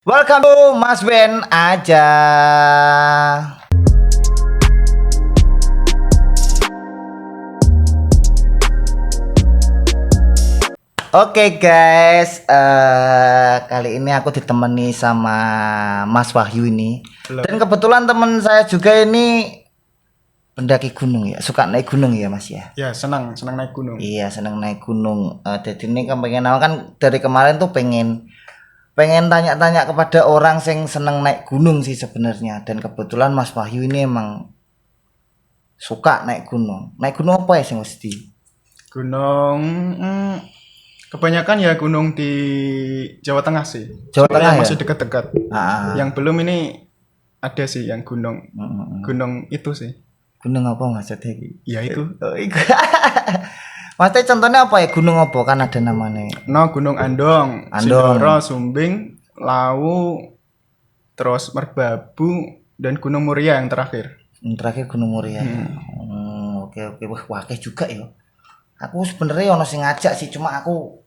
Welcome to Mas Ben aja. Oke guys, kali ini aku ditemani sama Mas Wahyu ini. Halo. Dan kebetulan teman saya juga ini pendaki gunung ya, suka naik gunung ya Mas ya. Ya, senang naik gunung. Iya, senang naik gunung. Jadi ini kan pengen kan dari kemarin tuh pengen tanya-tanya kepada orang yang seneng naik gunung sih sebenarnya. Dan kebetulan Mas Wahyu ini emang suka naik gunung. Naik gunung apa ya sih mesti? Gunung kebanyakan ya gunung di Jawa Tengah sih. Jawa Soalnya Tengah ya? masih dekat-dekat. Ah, Yang belum ini ada sih yang gunung. Gunung itu sih. gunung apa maksudnya? Ya itu. Oh, maksudnya contohnya apa ya gunung apa kan ada namanya? No, Gunung Andong, Andong. Sindoro, Sumbing, Lawu, terus Merbabu dan Gunung Muria yang terakhir. Yang terakhir Gunung Muria. Oke wah wakeh juga ya. Aku sebenarnya ono sing ngajak sih cuma aku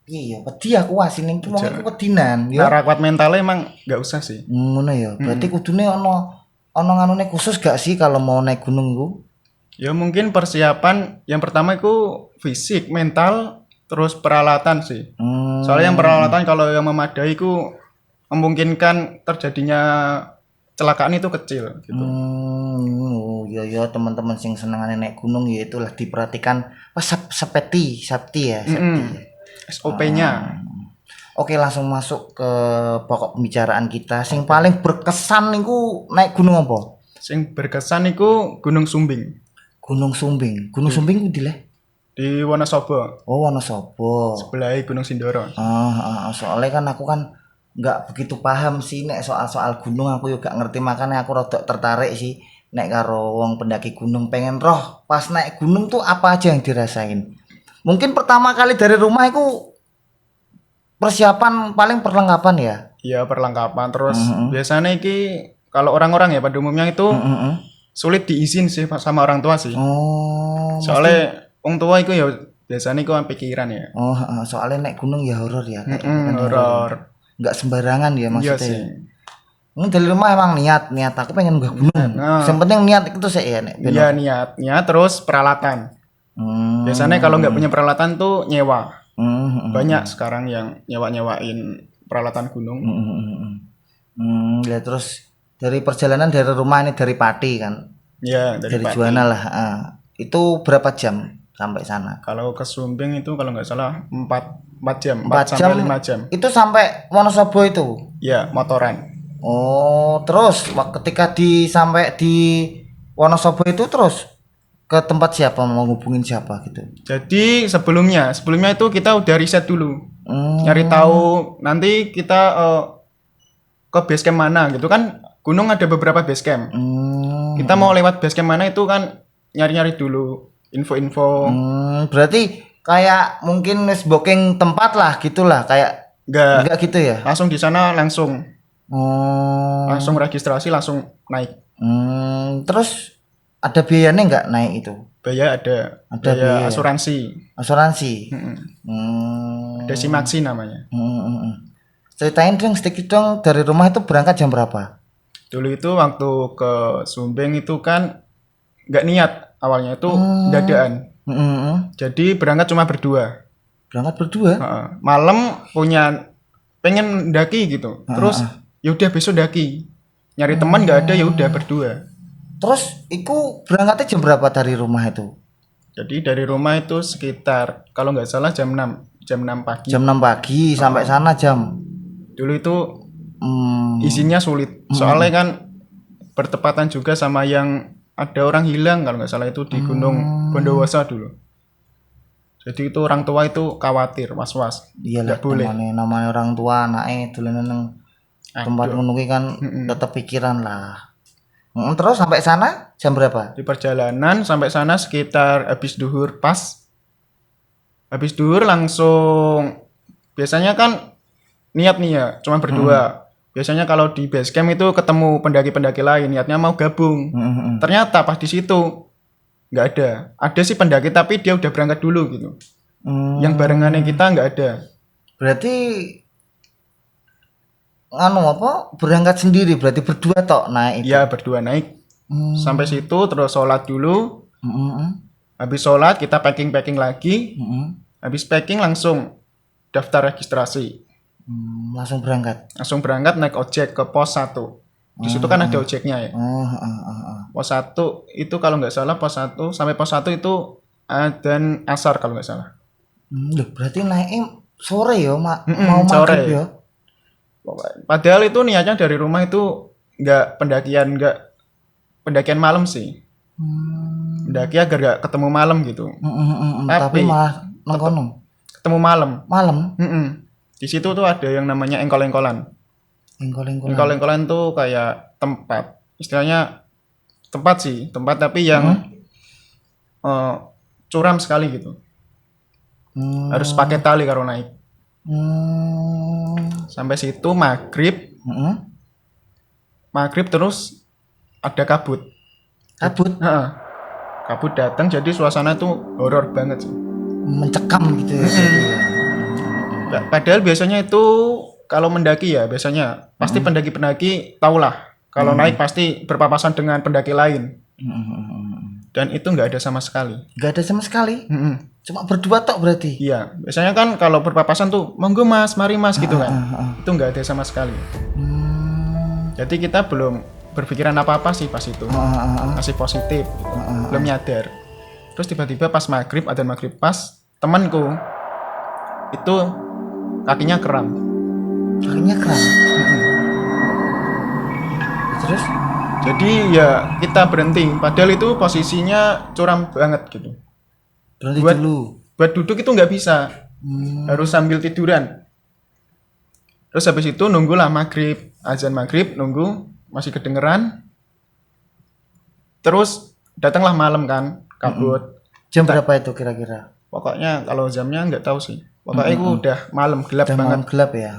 iya wedi aku asine iki wong iku wedinan ya. Nah, kuat mentalnya emang nggak usah sih. Ngono ya. Berarti kudune ono nganune khusus gak sih kalau mau naik gunung ku? Ya mungkin persiapan yang pertama itu fisik, mental, terus peralatan sih. Soalnya yang peralatan kalau yang memadai itu memungkinkan terjadinya kecelakaan itu kecil gitu. Oh ya teman-teman sing senengane naik gunung ya itulah diperhatikan pas safety ya, safety. SOP-nya. Oke, langsung masuk ke pokok pembicaraan kita. Sing paling berkesan niku naik gunung apa? Sing berkesan itu Gunung Sumbing Gunung Sumbing. Gunung Sumbing ku dileh. di Wonosobo, Oh, Wonosobo. sebelah Gunung Sindoro. Soalnya kan aku kan nggak begitu paham sih nek soal gunung aku juga ngerti makanya aku rada tertarik sih nek karo wong pendaki gunung pengen roh pas naik gunung tuh apa aja yang dirasain. Mungkin pertama kali dari rumah itu persiapan paling perlengkapan ya. Iya, perlengkapan. Terus biasanya iki kalau orang-orang ya pada umumnya itu sulit diizin sih sama orang tua sih. Oh, Soalnya orang tua itu ya biasanya itu pikiran ya. soalnya naik gunung ya horor ya. Horor. Nggak sembarangan ya Iya maksudnya. sih. Ini dari rumah emang niat aku pengen nggak gunung. Yang penting niat itu saya nek. Iya, niat terus peralatan. Biasanya kalau nggak punya peralatan tuh nyewa. Banyak sekarang yang nyewain peralatan gunung. Ya terus dari perjalanan dari rumah ini dari Pati kan. Iya, Dari Pati. Juwana lah. Itu berapa jam sampai sana? Kalau ke Sumbing itu kalau nggak salah 4 jam, 4 sampai 5 jam. Itu sampai Wonosobo itu. Iya, motoran. Oh, terus ketika sampai di Wonosobo itu terus ke tempat siapa mau hubungin siapa gitu. Jadi sebelumnya itu kita udah riset dulu. Nyari tahu nanti kita ke base camp mana gitu kan. Gunung ada beberapa base camp. Kita mau lewat base camp mana itu kan nyari-nyari dulu info-info. Berarti kayak mungkin booking tempat lah gitulah kayak enggak gitu ya. Langsung di sana langsung registrasi langsung naik. Terus ada biayanya enggak naik itu? Biaya ada biaya asuransi. Ada Simaksi namanya. Ceritain dong sedikit dong dari rumah itu berangkat jam berapa? Dulu itu waktu ke Sumbing itu kan nggak niat awalnya itu dadaan. Jadi berangkat cuma berdua. Malam pengen daki gitu. Terus yaudah besok daki. Nyari teman nggak ada, yaudah berdua. Terus itu berangkatnya jam berapa dari rumah itu? Jadi dari rumah itu sekitar kalau nggak salah jam 6 pagi. Jam 6 pagi sampai sana jam. Dulu itu izinnya sulit. Soalnya kan bertepatan juga sama yang ada orang hilang kalau nggak salah itu di Gunung Bondowoso dulu. Jadi itu orang tua itu khawatir, was-was. Iyalah, boleh. Namanya orang tua anaknya dolanan nang tempat ngono kan tetap pikiran lah. Terus sampai sana jam berapa? Di perjalanan sampai sana sekitar habis duhur pas. Habis duhur langsung biasanya kan niat nih ya, cuma berdua. Biasanya kalau di base camp itu ketemu pendaki-pendaki lain, niatnya mau gabung. Ternyata pas di situ nggak ada. Ada sih pendaki tapi dia udah berangkat dulu gitu. Yang barengannya kita nggak ada. Berarti berangkat sendiri berarti berdua tok naik itu. Ya berdua naik sampai situ terus sholat dulu. Mm-mm. Habis sholat kita packing lagi. Mm-mm. Habis packing langsung daftar registrasi. Langsung berangkat. Langsung berangkat naik ojek ke pos 1. Di situ kan ada ojeknya ya. Pos 1 itu kalau nggak salah pos 1 sampai pos 1 itu adzan asar kalau nggak salah. Loh, berarti naiknya sore ya, mau sore. maghrib ya. Padahal itu niatnya dari rumah itu nggak pendakian malam sih. Mendaki agar nggak ketemu malam gitu. Tapi malah nongkono. Ketemu malam. Malam. Di situ tuh ada yang namanya engkol-engkolan. Engkol-engkolan tuh kayak tempat. Istilahnya tempat tapi yang curam sekali gitu. Harus pakai tali kalau naik. Sampai situ maghrib. Maghrib terus ada kabut. Kabut datang jadi suasana tuh horor banget sih. Mencekam gitu ya. Padahal biasanya itu kalau mendaki ya biasanya pasti pendaki-pendaki tahulah kalau naik pasti berpapasan dengan pendaki lain. Dan itu nggak ada sama sekali. Nggak ada sama sekali. Cuma berdua tok berarti. Iya, biasanya kan kalau berpapasan tuh monggo mas, mari mas gitu kan. Itu nggak ada sama sekali. Jadi kita belum berpikiran apa-apa sih pas itu. Masih positif gitu. Belum nyadar. Terus tiba-tiba pas maghrib, adzan maghrib pas temanku itu kakinya kram. Terus jadi ya kita berhenti padahal itu posisinya curam banget gitu. Berhenti dulu. Buat duduk itu nggak bisa. Harus sambil tiduran. Terus habis itu nunggulah maghrib, azan maghrib, nunggu masih kedengeran. Terus datanglah malam kan, kabut. Jam berapa itu kira-kira? Pokoknya kalau jamnya nggak tahu sih. Pokoknya itu udah malam gelap udah banget. Malam gelap ya.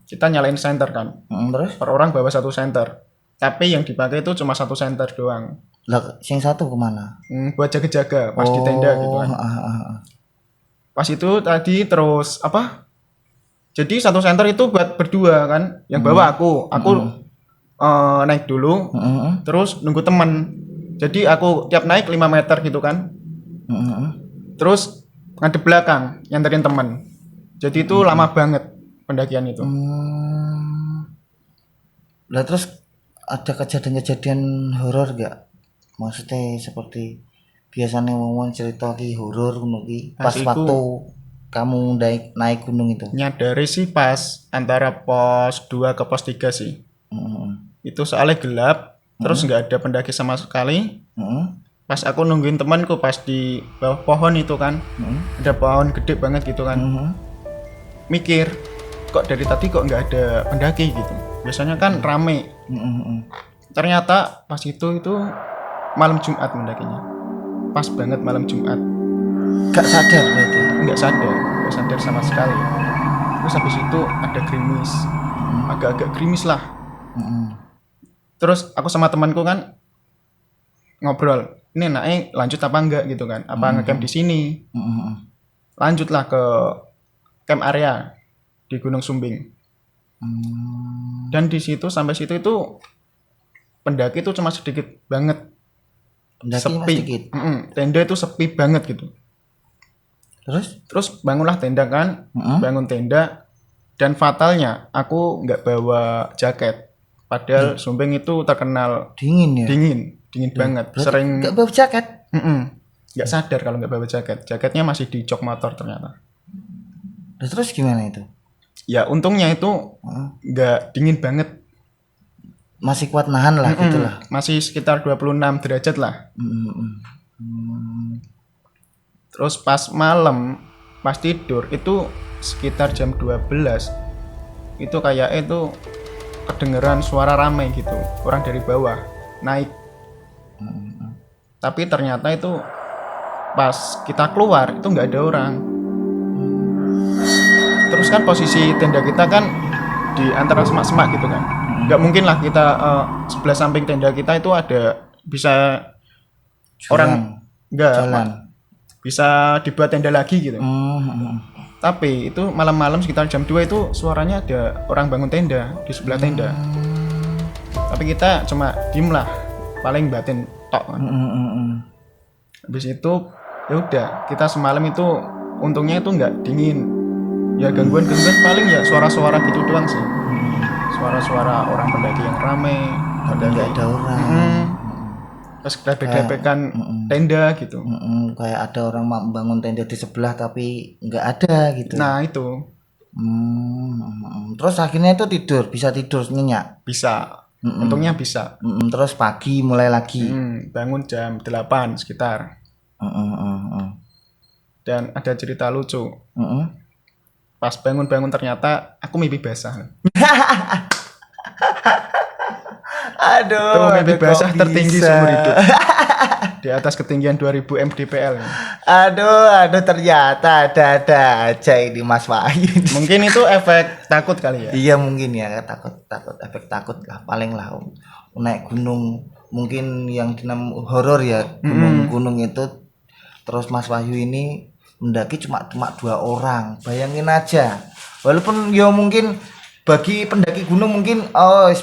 Kita nyalain senter kan. Terus? Per orang bawa 1 senter. Tapi yang dipakai itu cuma 1 senter doang. Lah, yang satu kemana? Buat jaga-jaga pas di tenda gitu kan. Pas itu tadi terus apa? Jadi 1 senter itu buat berdua kan. Yang bawa aku naik dulu. Terus nunggu teman. Jadi aku tiap naik 5 meter gitu kan. Terus ngadep belakang nyanterin teman. Jadi itu lama banget pendakian itu. Lah terus ada kejadian-kejadian horor gak? Maksudnya seperti biasanya ngomong cerita ki horor ngono ki pas waktu kamu naik gunung itu. Nyadari sih pas antara pos 2 ke pos 3 sih. Itu soalnya gelap, terus nggak ada pendaki sama sekali. Pas aku nungguin temanku pas di bawah pohon itu kan, ada pohon gede banget gitu kan. Mikir, kok dari tadi kok nggak ada pendaki gitu. Biasanya kan rame. Ternyata pas itu malam Jumat mendakinya. Pas banget malam Jumat. Gak sadar berarti? Nggak sadar sama sekali. Terus habis itu ada gerimis, agak-agak gerimis lah. Terus aku sama temanku kan ngobrol, ini naik lanjut apa enggak gitu kan? Apa ngecamp di sini? Lanjutlah ke camp area di Gunung Sumbing. Dan di situ sampai situ itu pendaki itu cuma sedikit banget. Pendaki sepi. Sedikit. Tenda itu sepi banget gitu. Terus bangunlah tenda kan, bangun tenda dan fatalnya aku nggak bawa jaket. Padahal Sumbing itu terkenal dingin ya. Dingin banget. Sering nggak bawa jaket. Nggak sadar kalau nggak bawa jaket. Jaketnya masih di jok motor ternyata. Terus gimana itu? Ya untungnya itu nggak dingin banget. Masih kuat nahan lah gitulah. Masih sekitar 26 derajat lah. Terus pas malam, pas tidur itu sekitar jam 12 itu kayak itu kedengeran suara ramai gitu, orang dari bawah naik. Tapi ternyata itu pas kita keluar itu nggak ada orang. Terus kan posisi tenda kita kan di antara semak-semak gitu kan. Nggak mungkin lah kita sebelah samping tenda kita itu ada bisa Jalan. orang nggak Jalan. bisa dibuat tenda lagi gitu. Tapi itu malam-malam sekitar jam 2 itu suaranya ada orang bangun tenda di sebelah tenda. Tapi kita cuma diem lah, paling batin tok. Habis itu ya udah, kita semalam itu untungnya itu nggak dingin. Ya gangguan-gangguan paling ya suara-suara gitu doang sih. Suara-suara orang pendaki yang rame, Tapi nggak ada orang. terus grebek-grebekan tenda gitu. Kayak ada orang membangun tenda di sebelah tapi nggak ada gitu. Nah itu Terus akhirnya itu bisa tidur nyenyak. bisa, untungnya bisa. Terus pagi mulai lagi. Bangun jam 8 sekitar. Dan ada cerita lucu. Pas bangun-bangun ternyata aku mimpi basah. Itu mimpi basah tertinggi seumur hidup. Di atas ketinggian 2000 mdpl. Aduh, ternyata ada aja ini Mas Wahyu. Mungkin itu efek takut kali ya. Iya mungkin ya, takut efek takut lah paling lah. Naik gunung mungkin yang dinam horor ya, gunung itu. Terus Mas Wahyu ini mendaki cuma 2 orang. Bayangin aja. Walaupun ya mungkin bagi pendaki gunung mungkin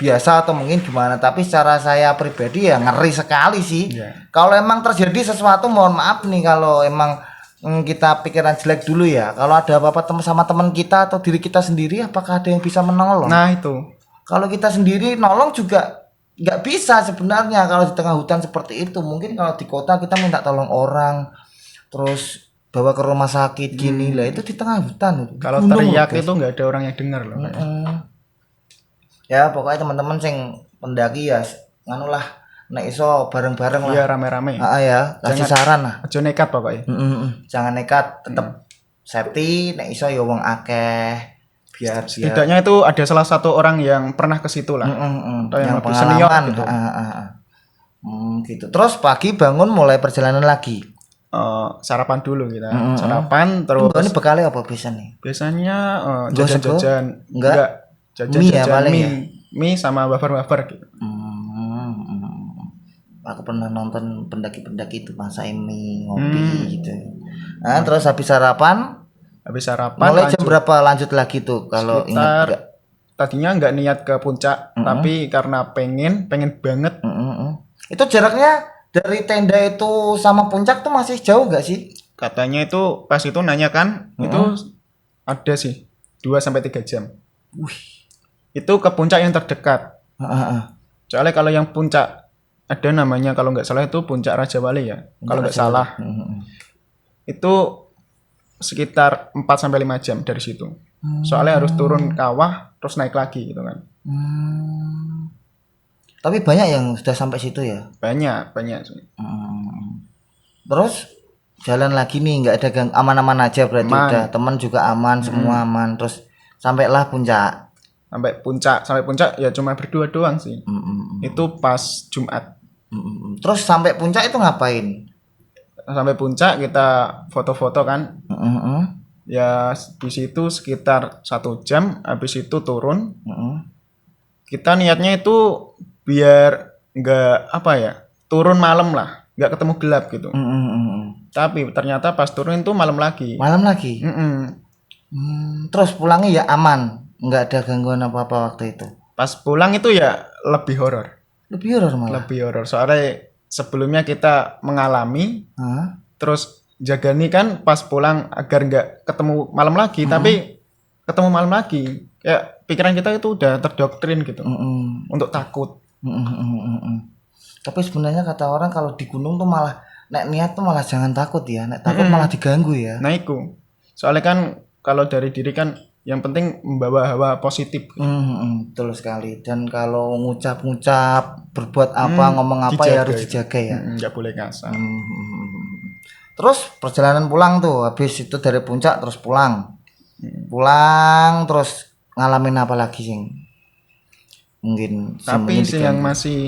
biasa atau mungkin gimana, tapi secara saya pribadi ya ngeri sekali sih. Kalau emang terjadi sesuatu, mohon maaf nih kalau emang kita pikiran jelek dulu ya. Kalau ada apa-apa sama teman kita atau diri kita sendiri, apakah ada yang bisa menolong? Nah itu. Kalau kita sendiri nolong juga nggak bisa sebenarnya kalau di tengah hutan seperti itu. Mungkin kalau di kota kita minta tolong orang, terus bawa ke rumah sakit gini lah, itu di tengah hutan itu. Kalau teriak itu nggak ada orang yang dengar loh. Ya pokoknya teman-teman sing pendaki ya nganulah nek iso bareng-bareng lah. Iya rame-rame. Ya kasih saran lah. Aja nekat pokoknya. Jangan nekat, tetap safety, nek iso ya wong akeh biar setidaknya itu ada salah satu orang yang pernah ke situ lah. Atau yang lebih senior gitu. Gitu. Terus pagi bangun mulai perjalanan lagi. Sarapan dulu kita. Sarapan terus. Ini bekalnya apa biasanya? Biasanya jajan-jajan. Enggak. Jajan-jajan mie sama wafer-wafer gitu. Aku pernah nonton pendaki-pendaki itu masak mie, ngopi gitu. Nah, terus habis sarapan mulai jam berapa lanjut lagi tuh kalau ingat enggak? Tadinya nggak niat ke puncak, tapi karena pengen banget. Itu jaraknya dari tenda itu sama puncak tuh masih jauh gak sih? Katanya itu pas itu nanya kan, itu ada sih 2-3 jam. Itu ke puncak yang terdekat. Soalnya kalau yang puncak ada namanya kalau nggak salah itu puncak Raja Wali ya. Kalau nggak salah. Itu sekitar 4-5 jam dari situ. Soalnya harus turun kawah terus naik lagi gitu kan. Tapi banyak yang sudah sampai situ ya? Banyak. Terus jalan lagi nih, nggak ada aman-aman aja berarti udah teman juga aman, semua aman. Terus sampailah puncak. Sampai puncak ya cuma berdua doang sih. Itu pas Jumat. Terus sampai puncak itu ngapain? Sampai puncak kita foto-foto kan. Ya di situ sekitar 1 jam. Habis itu turun. Kita niatnya itu biar nggak turun malam lah, nggak ketemu gelap gitu. Tapi ternyata pas turun itu malam lagi. Terus pulangnya ya aman, nggak ada gangguan apa-apa waktu itu. Pas pulang itu ya lebih horor malah. Soalnya sebelumnya kita mengalami, terus jaga nih kan pas pulang agar nggak ketemu malam lagi, tapi ketemu malam lagi. Ya pikiran kita itu udah terdoktrin gitu untuk takut. Tapi sebenarnya kata orang kalau di gunung tuh malah nek niat tuh malah jangan takut ya, nek takut malah diganggu ya. Nah itu soalnya kan kalau dari diri kan yang penting membawa hawa positif. Betul sekali. Dan kalau ngucap berbuat apa ngomong apa ya harus dijaga ya, nggak boleh kasar. Terus perjalanan pulang tuh habis itu dari puncak terus pulang terus ngalamin apa lagi sih? Mungkin tapi sih yang masih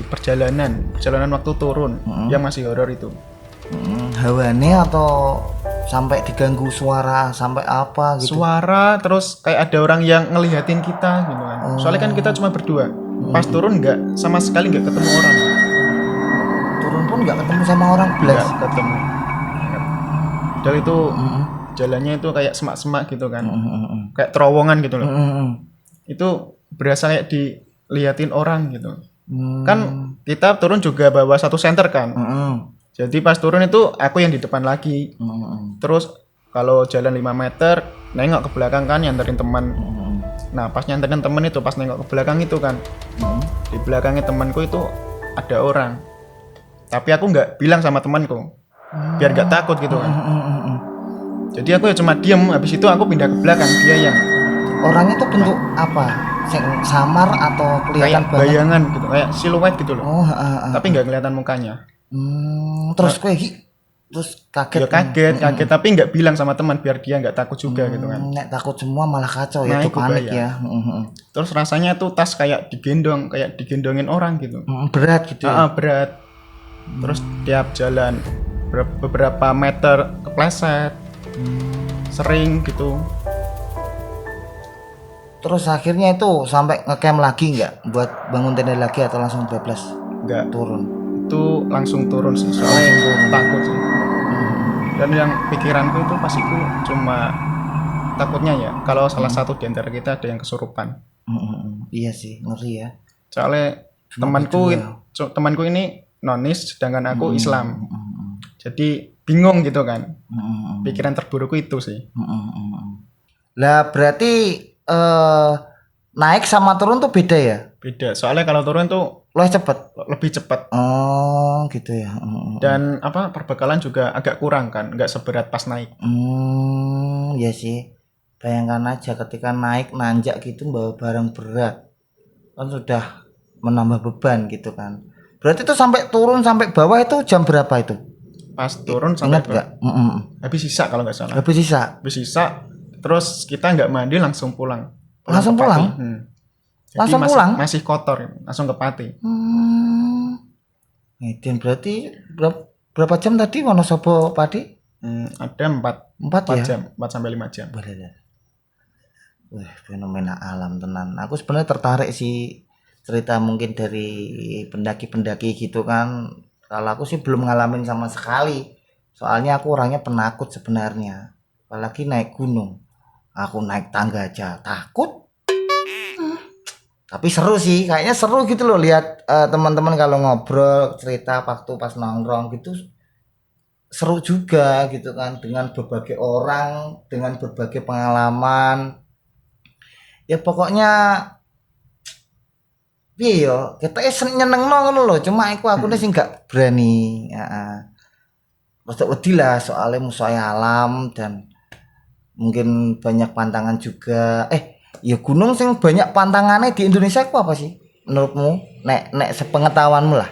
perjalanan waktu turun yang masih horor itu. Hawane atau sampai diganggu suara sampai apa gitu? Suara terus kayak ada orang yang ngelihatin kita gitu kan. Soalnya kan kita cuma berdua. Pas turun sama sekali nggak ketemu orang. Turun pun nggak ketemu sama orang belas. Nggak ketemu. Dan itu jalannya itu kayak semak-semak gitu kan. Kayak terowongan gitu loh. Itu berasa kayak diliatin orang gitu. Kan kita turun juga bawa satu senter kan. Jadi pas turun itu aku yang di depan lagi. Terus kalau jalan 5 meter nengok ke belakang kan nyanterin teman. Nah pas nyanterin teman itu pas nengok ke belakang itu kan di belakangnya temanku itu ada orang. Tapi aku nggak bilang sama temanku biar nggak takut gitu kan. Jadi aku ya cuma diem. Habis itu aku pindah ke belakang, dia yang Orangnya tuh bentuk apa? Samar atau kelihatan kayak bayangan gitu, kayak siluet gitu loh. Oh, Tapi nggak kelihatan mukanya. Terus kowe terus kaget. Ya kaget tapi nggak bilang sama teman biar dia nggak takut juga gitu kan. Nek takut semua malah kacau ya, Nah, itu itu panik bahaya. ya. Terus rasanya tuh tas kayak digendongin orang gitu. Berat gitu ya. Berat. Terus tiap jalan beberapa meter kepleset. Sering gitu. Terus akhirnya itu sampai ngecamp lagi nggak buat bangun tenda lagi atau langsung bablas Nggak, turun? itu langsung turun sih soalnya takut sih. Dan yang pikiranku itu pas itu cuma takutnya ya kalau salah satu di antara kita ada yang kesurupan. Iya sih, ngeri ya. Soalnya temanku ini nonis sedangkan aku Islam. Jadi bingung gitu kan. Pikiran terburukku itu sih. Lah berarti naik sama turun tuh beda ya? Beda. Soalnya kalau turun tuh lebih cepat. Oh, gitu ya. Dan perbekalan juga agak kurang kan, nggak seberat pas naik. Ya sih. Bayangkan aja ketika naik nanjak gitu bawa barang berat. Kan sudah menambah beban gitu kan. Berarti itu sampai turun sampai bawah itu jam berapa itu? Pas turun sampai Ingat nggak? habis sisa kalau nggak salah. Habis sisa. Terus kita nggak mandi langsung pulang. Langsung ke Pati. pulang? Jadi Langsung pulang? Masih kotor, langsung ke Pati. Ngedin berarti berapa jam tadi Wonosobo Pati? Ada 4 ya? jam, 4 sampai 5 jam. Wah, fenomena alam tenan. Aku sebenarnya tertarik sih cerita mungkin dari pendaki-pendaki gitu kan. Kalau aku sih belum ngalamin sama sekali. Soalnya aku orangnya penakut sebenarnya. Apalagi naik gunung. Aku naik tangga aja takut. Tapi seru sih, kayaknya seru gitu loh lihat teman-teman kalau ngobrol cerita waktu pas nongkrong gitu. Seru juga gitu kan dengan berbagai orang, dengan berbagai pengalaman. Ya pokoknya piye yo, kita nyenengno ngono lho, cuma aku sih enggak berani. Heeh. Rada wedi lah soalnya musuh alam dan mungkin banyak pantangan juga. Ya gunung sing banyak pantangannya di Indonesia itu apa sih menurutmu? Nek sepengetahuanmu lah.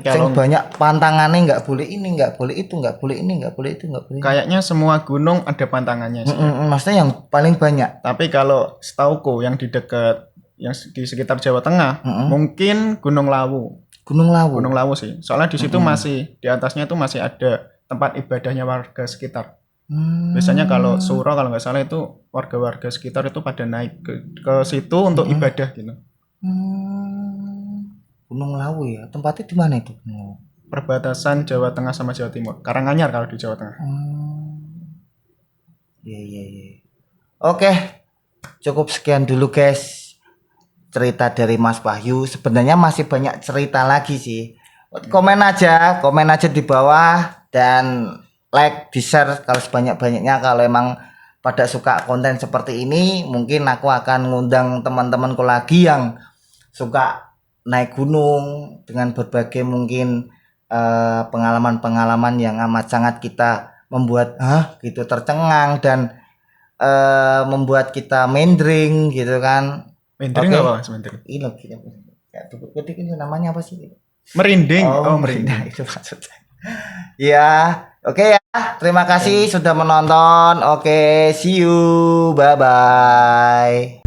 Sing banyak pantangannya nggak boleh ini, nggak boleh itu, nggak boleh ini, nggak boleh itu, nggak boleh. Kayaknya semua gunung ada pantangannya sih. Maksudnya yang paling banyak. Tapi kalau setauku yang di sekitar Jawa Tengah, mungkin Gunung Lawu. Gunung Lawu sih. Soalnya di situ masih di atasnya itu masih ada tempat ibadahnya warga sekitar. Biasanya kalau Suro kalau nggak salah itu warga-warga sekitar itu pada naik ke situ untuk ibadah gitu. Gunung Lawu ya, tempatnya di mana itu? Perbatasan Jawa Tengah sama Jawa Timur. Karanganyar kalau di Jawa Tengah. Iya. Oke, cukup sekian dulu guys. Cerita dari Mas Wahyu. Sebenarnya masih banyak cerita lagi sih. Komen aja di bawah dan like, di share kalau sebanyak-banyaknya. Kalau emang pada suka konten seperti ini, mungkin aku akan ngundang teman-temanku lagi yang suka naik gunung dengan berbagai mungkin pengalaman-pengalaman yang amat sangat kita membuat gitu tercengang dan membuat kita mendring gitu kan. Mendring apa Mas Mendring? Ini namanya apa sih? Merinding. Merinding itu maksudnya. Ya, oke ya. Terima kasih sudah menonton. Oke, see you. Bye bye.